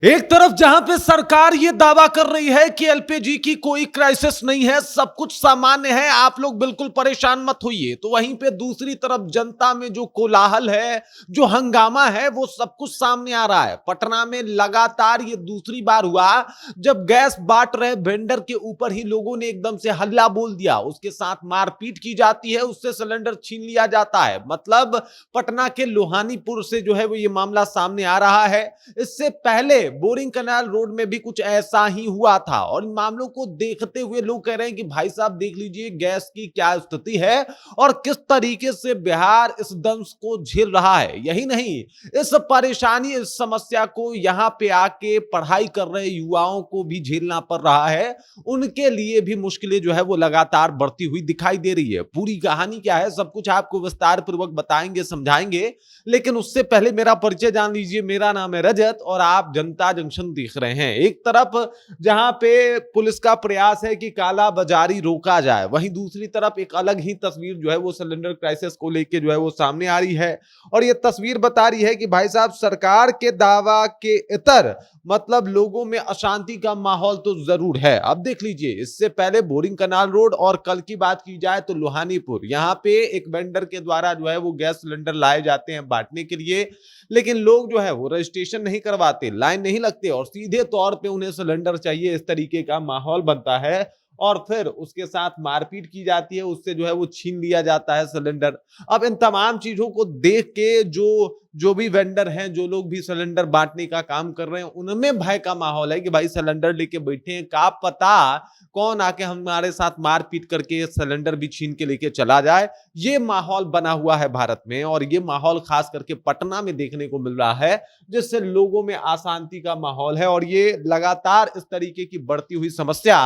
एक तरफ जहां पे सरकार ये दावा कर रही है कि एलपीजी की कोई क्राइसिस नहीं है, सब कुछ सामान्य है, आप लोग बिल्कुल परेशान मत होइए, तो वहीं पे दूसरी तरफ जनता में जो कोलाहल है, जो हंगामा है, वो सब कुछ सामने आ रहा है। पटना में लगातार ये दूसरी बार हुआ जब गैस बांट रहे वेंडर के ऊपर ही लोगों ने एकदम से हल्ला बोल दिया, उसके साथ मारपीट की जाती है, उससे सिलेंडर छीन लिया जाता है। मतलब पटना के लोहानीपुर से जो है वो ये मामला सामने आ रहा है। इससे पहले बोरिंग कैनाल रोड में भी कुछ ऐसा ही हुआ था और इन मामलों को देखते हुए लोग कह रहे हैं कि भाई साहब देख लीजिए गैस की क्या स्थिति है और किस तरीके से बिहार इस दंश को झेल रहा है। यही नहीं, इस परेशानी, इस समस्या को यहां पे आके पढ़ाई कर रहे युवाओं को भी झेलना पड़ रहा है। उनके लिए भी मुश्किलें जो है वो लगातार बढ़ती हुई दिखाई दे रही है। पूरी कहानी क्या है, सब कुछ आपको विस्तार पूर्वक बताएंगे, समझाएंगे, लेकिन उससे पहले मेरा परिचय जान लीजिए। मेरा नाम है रजत और आप जनता जंक्शन देख रहे हैं। एक तरफ जहां पे पुलिस का प्रयास है कि काला बाजारी रोका जाए, वहीं दूसरी तरफ एक अलग ही तस्वीर जो है वो सिलेंडर क्राइसिस को लेके जो है वो सामने आ रही है। और ये तस्वीर बता रही है कि भाई साहब सरकार के दावा के इतर मतलब लोगों में अशांति का माहौल तो जरूर है। अब देख लीजिए, इससे पहले बोरिंग कनाल रोड और कल की बात की जाए तो लोहानीपुर, यहां पे एक वेंडर के द्वारा जो है वो गैस सिलेंडर लाए जाते हैं बांटने के लिए, लेकिन लोग जो है वो रजिस्ट्रेशन नहीं करवाते, लाइन नहीं लगते और सीधे तौर पे उन्हें सिलेंडर चाहिए, इस तरीके का माहौल बनता है और फिर उसके साथ मारपीट की जाती है, उससे जो है वो छीन लिया जाता है सिलेंडर। अब इन तमाम चीजों को देख के जो जो भी वेंडर हैं, जो लोग भी सिलेंडर बांटने का काम कर रहे हैं, उनमें भय का माहौल है कि भाई सिलेंडर लेके बैठे हैं, का पता कौन आके हमारे साथ मारपीट करके सिलेंडर भी छीन के लेके चला जाए। ये माहौल बना हुआ है भारत में और ये माहौल खास करके पटना में देखने को मिल रहा है, जिससे लोगों में अशांति का माहौल है और ये लगातार इस तरीके की बढ़ती हुई समस्या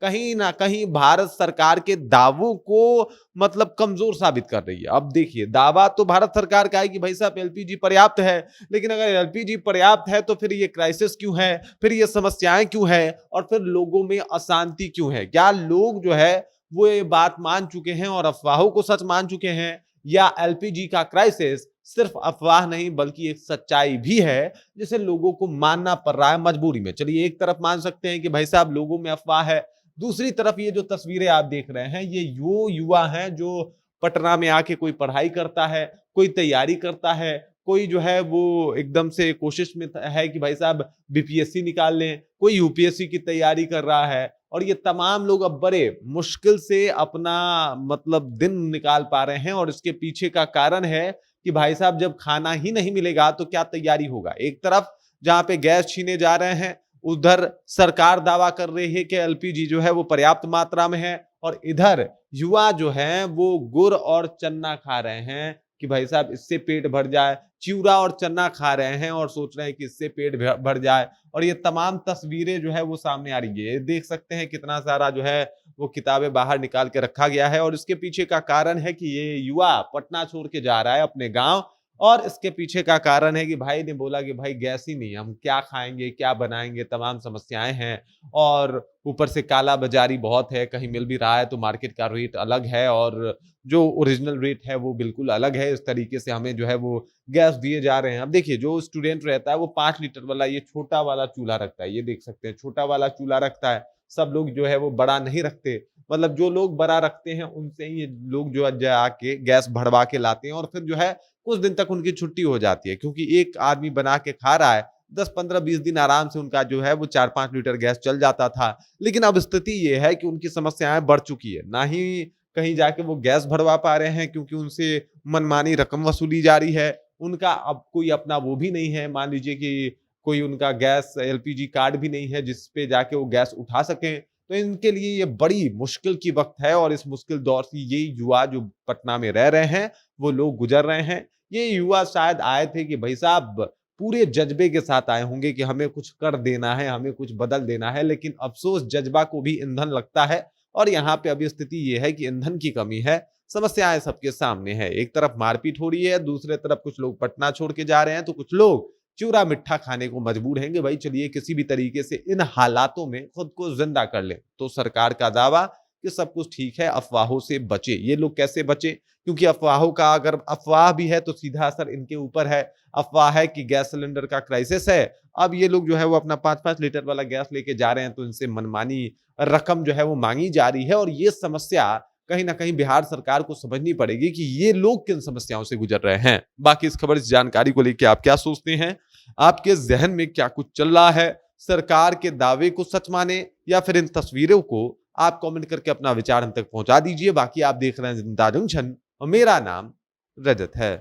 कहीं ना कहीं भारत सरकार के दावों को मतलब कमजोर साबित कर रही है। अब देखिए, दावा तो भारत सरकार का है कि भाई साहब एलपीजी पर्याप्त है, लेकिन अगर एलपीजी पर्याप्त है तो फिर ये क्राइसिस क्यों है, फिर ये समस्याएं क्यों है और फिर लोगों में अशांति क्यों है? क्या लोग जो है वो ये बात मान चुके हैं और अफवाहों को सच मान चुके हैं, या एलपीजी का क्राइसिस सिर्फ अफवाह नहीं बल्कि एक सच्चाई भी है जिसे लोगों को मानना पड़ रहा है मजबूरी में? चलिए, एक तरफ मान सकते हैं कि भाई साहब लोगों में अफवाह है, दूसरी तरफ ये जो तस्वीरें आप देख रहे हैं ये वो युवा हैं जो पटना में आके कोई पढ़ाई करता है, कोई तैयारी करता है, कोई जो है वो एकदम से कोशिश में है कि भाई साहब बीपीएससी निकाल लें, कोई यूपीएससी की तैयारी कर रहा है और ये तमाम लोग अब बड़े मुश्किल से अपना मतलब दिन निकाल पा रहे हैं और इसके पीछे का कारण है कि भाई साहब जब खाना ही नहीं मिलेगा तो क्या तैयारी होगा। एक तरफ जहां पे गैस छीने जा रहे हैं, उधर सरकार दावा कर रही है कि एलपीजी जो है वो पर्याप्त मात्रा में है और इधर युवा जो हैं वो गुड़ और चन्ना खा रहे हैं कि भाई साहब इससे पेट भर जाए, चिवड़ा और चन्ना खा रहे हैं और सोच रहे हैं कि इससे पेट भर जाए। और ये तमाम तस्वीरें जो है वो सामने आ रही है, देख सकते हैं कितना सारा जो है वो किताबें बाहर निकाल के रखा गया है और इसके पीछे का कारण है कि ये युवा पटना छोड़ के जा रहा है अपने गांव और इसके पीछे का कारण है कि भाई ने बोला कि भाई गैस ही नहीं, हम क्या खाएंगे, क्या बनाएंगे, तमाम समस्याएं हैं और ऊपर से काला बाजारी बहुत है, कहीं मिल भी रहा है तो मार्केट का रेट अलग है और जो ओरिजिनल रेट है वो बिल्कुल अलग है। इस तरीके से हमें जो है वो गैस दिए जा रहे हैं। अब देखिए, जो स्टूडेंट रहता है वो 5 लीटर वाला ये छोटा वाला चूल्हा रखता है, ये देख सकते हैं छोटा वाला चूल्हा रखता है। सब लोग जो है वो बड़ा नहीं रखते, मतलब जो लोग बड़ा रखते हैं उनसे ही ये लोग जो जाके गैस भरवा के लाते हैं और फिर जो है कुछ दिन तक उनकी छुट्टी हो जाती है, क्योंकि एक आदमी बना के खा रहा है, 10-15-20 दिन आराम से उनका जो है वो 4-5 लीटर गैस चल जाता था। लेकिन अब स्थिति ये है कि उनकी समस्याएं बढ़ चुकी है, ना ही कहीं जाके वो गैस भरवा पा रहे हैं क्योंकि उनसे मनमानी रकम वसूली जा रही है। उनका अब कोई अपना वो भी नहीं है, मान लीजिए कि कोई उनका गैस एलपीजी कार्ड भी नहीं है जिस पे जाके वो गैस उठा सकें। तो इनके लिए ये बड़ी मुश्किल की वक्त है और इस मुश्किल दौर से ये युवा जो पटना में रह रहे हैं वो लोग गुजर रहे हैं। ये युवा शायद आए थे कि भाई साहब पूरे जज्बे के साथ आए होंगे कि हमें कुछ कर देना है, हमें कुछ बदल देना है, लेकिन अफसोस जज्बा को भी ईंधन लगता है और यहाँ पे अभी स्थिति ये है कि ईंधन की कमी है। समस्याएं सबके सामने है, एक तरफ मारपीट हो रही है, दूसरे तरफ कुछ लोग पटना छोड़ के जा रहे हैं तो कुछ लोग चूरा मिट्ठा खाने को मजबूर हैं कि भाई चलिए किसी भी तरीके से इन हालातों में खुद को जिंदा कर लें। तो सरकार का दावा कि सब कुछ ठीक है, अफवाहों से बचे। ये लोग कैसे बचे? क्योंकि अफवाहों का अगर अफवाह भी है तो सीधा असर इनके ऊपर है। अफवाह है कि गैस सिलेंडर का क्राइसिस है, अब ये लोग जो है वो अपना 5-5 लीटर वाला गैस लेके जा रहे हैं, तो इनसे मनमानी रकम जो है वो मांगी जा रही है। और ये समस्या कहीं न कहीं बिहार सरकार को समझनी पड़ेगी कि ये लोग किन समस्याओं से गुजर रहे हैं। बाकी इस खबर, इस जानकारी को लेके आप क्या सोचते हैं? आपके ज़हन में क्या कुछ चल रहा है? सरकार के दावे को सच माने या फिर इन तस्वीरों को? आप कमेंट करके अपना विचार हम तक पहुंचा दीजिए। बाकी आप देख रहे हैं जनता जंक्शन और मेरा नाम रजत है।